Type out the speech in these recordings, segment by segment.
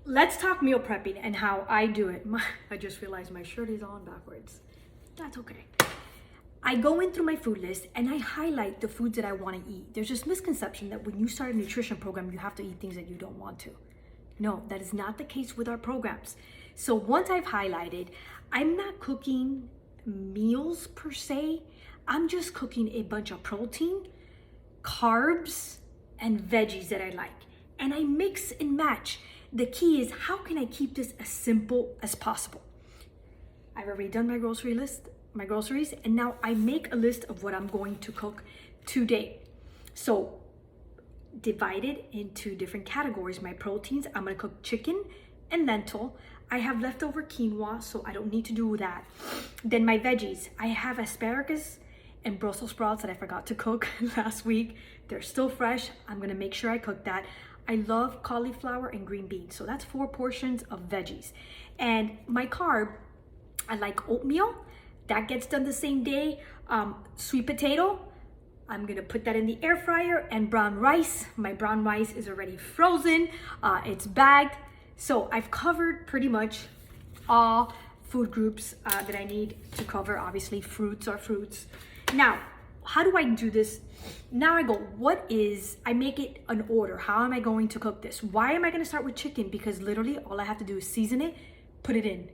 let's talk meal prepping and how I do it. I just realized my shirt is on backwards. That's okay. I go in through my food list and I highlight the foods that I want to eat. There's this misconception that when you start a nutrition program, you have to eat things that you don't want to. No, that is not the case with our programs. So once I've highlighted, I'm not cooking meals per se. I'm just cooking a bunch of protein, carbs, and veggies that I like. And I mix and match. The key is, how can I keep this as simple as possible? I've already done my groceries, and now I make a list of what I'm going to cook today. So divided into different categories. My proteins, I'm gonna cook chicken and lentil. I have leftover quinoa, so I don't need to do that. Then my veggies, I have asparagus and Brussels sprouts that I forgot to cook last week. They're still fresh. I'm gonna make sure I cook that. I love cauliflower and green beans. So that's 4 portions of veggies. And my carb, I like oatmeal. That gets done the same day. Sweet potato, I'm gonna put that in the air fryer. And brown rice, my brown rice is already frozen. It's bagged. So I've covered pretty much all food groups that I need to cover. Obviously, fruits are fruits. Now, how do I do this? Now I go, I make it an order. How am I going to cook this? Why am I gonna start with chicken? Because literally all I have to do is season it, put it in.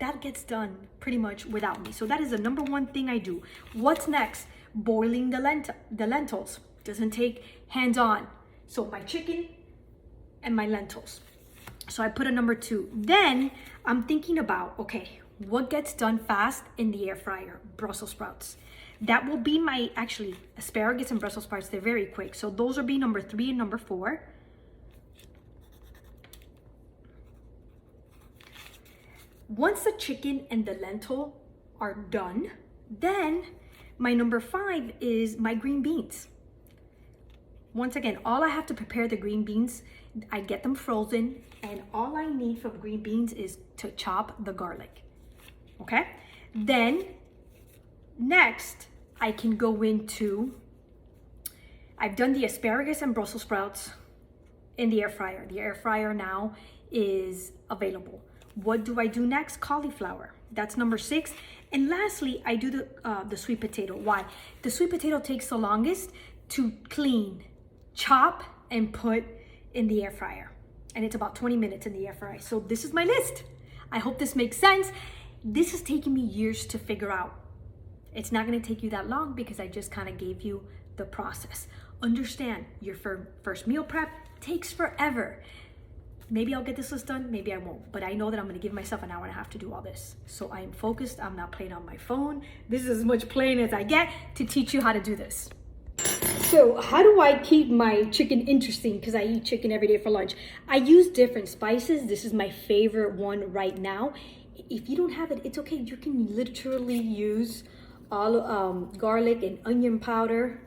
That gets done pretty much without me. So that is the number one thing I do. What's next? Boiling the lentils. Doesn't take hands-on. So my chicken and my lentils. So I put a number 2. Then I'm thinking about, okay, what gets done fast in the air fryer? Brussels sprouts. That will be my, actually, asparagus and Brussels sprouts, they're very quick. So those will be number 3 and number 4. Once the chicken and the lentil are done, then my number 5 is my green beans. Once again, all I have to prepare the green beans, I get them frozen, and all I need for green beans is to chop the garlic, okay? Then, next, I can go into, I've done the asparagus and Brussels sprouts in the air fryer. The air fryer now is available. What do I do next? Cauliflower. That's number 6. And lastly, I do the sweet potato. Why? The sweet potato takes the longest to clean, chop, and put in the air fryer. And it's about 20 minutes in the air fryer. So this is my list. I hope this makes sense. This has taken me years to figure out. It's not going to take you that long because I just kind of gave you the process. Understand, your first meal prep takes forever. Maybe I'll get this list done, maybe I won't. But I know that I'm going to give myself an hour and a half to do all this. So I am focused. I'm not playing on my phone. This is as much playing as I get to teach you how to do this. So how do I keep my chicken interesting? Because I eat chicken every day for lunch. I use different spices. This is my favorite one right now. If you don't have it, it's okay. You can literally use all garlic and onion powder.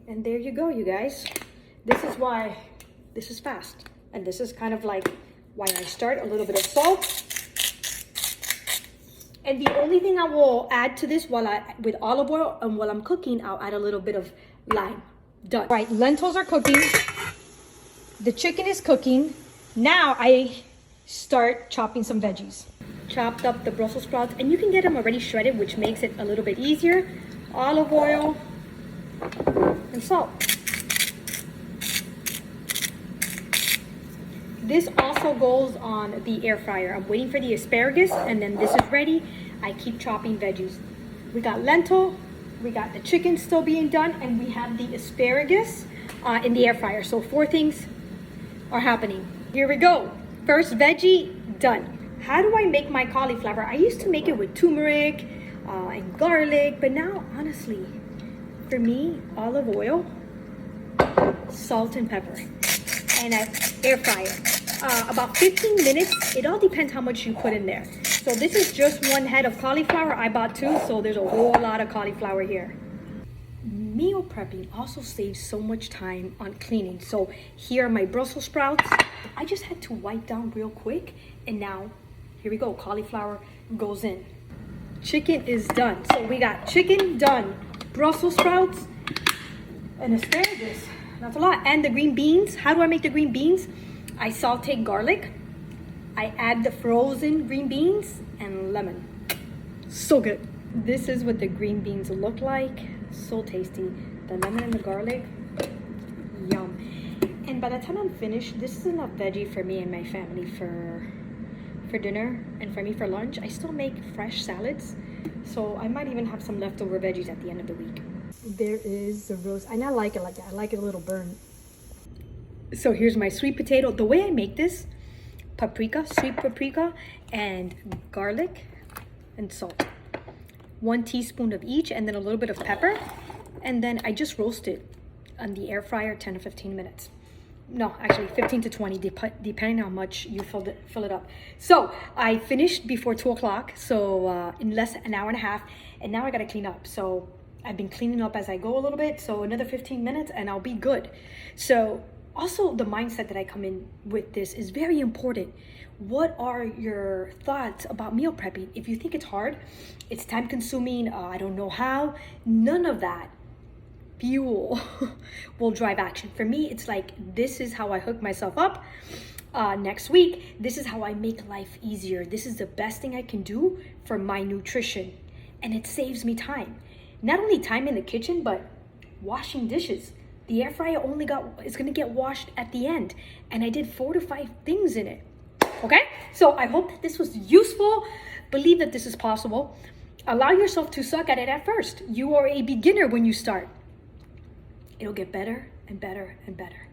And there you go, you guys. This is why this is fast. And this is kind of like why I start. A little bit of salt. And the only thing I will add to this with olive oil and while I'm cooking, I'll add a little bit of lime. Done. All right, lentils are cooking. The chicken is cooking. Now I start chopping some veggies. Chopped up the Brussels sprouts, and you can get them already shredded, which makes it a little bit easier. Olive oil and salt. This also goes on the air fryer. I'm waiting for the asparagus, and then this is ready. I keep chopping veggies. We got lentil, we got the chicken still being done, and we have the asparagus in the air fryer. So 4 things are happening. Here we go. First veggie, done. How do I make my cauliflower? I used to make it with turmeric and garlic, but now, honestly, for me, olive oil, salt and pepper, and I air fryer. About 15 minutes. It all depends how much you put in there. So this is just 1 head of cauliflower. I bought 2, so there's a whole lot of cauliflower here. Meal prepping also saves so much time on cleaning. So here are my Brussels sprouts. I just had to wipe down real quick, and now here we go. Cauliflower goes in. Chicken is done. So we got chicken done, Brussels sprouts, and asparagus. That's a lot. And the green beans. How do I make the green beans? I saute garlic, I add the frozen green beans and lemon. So good. This is what the green beans look like. So tasty. The lemon and the garlic, yum. And by the time I'm finished, this is enough veggie for me and my family for dinner, and for me for lunch. I still make fresh salads, so I might even have some leftover veggies at the end of the week. There is the roast, and I like it like that. I like it a little burnt. So here's my sweet potato. The way I make this, paprika, sweet paprika, and garlic and salt. 1 teaspoon of each, and then a little bit of pepper. And then I just roast it on the air fryer 10 to 15 minutes. No, actually 15 to 20, depending on how much you fill it up. So I finished before 2 o'clock, so in less than an hour and a half, and now I gotta clean up. So I've been cleaning up as I go a little bit, so another 15 minutes and I'll be good. So also the mindset that I come in with this is very important. What are your thoughts about meal prepping? If you think it's hard, it's time consuming, I don't know how, none of that fuel will drive action. For me, it's like, this is how I hook myself up. Next week, this is how I make life easier. This is the best thing I can do for my nutrition. And it saves me time. Not only time in the kitchen, but washing dishes. The air fryer is gonna get washed at the end. And I did 4 to 5 things in it. Okay? So I hope that this was useful. Believe that this is possible. Allow yourself to suck at it at first. You are a beginner when you start. It'll get better and better and better.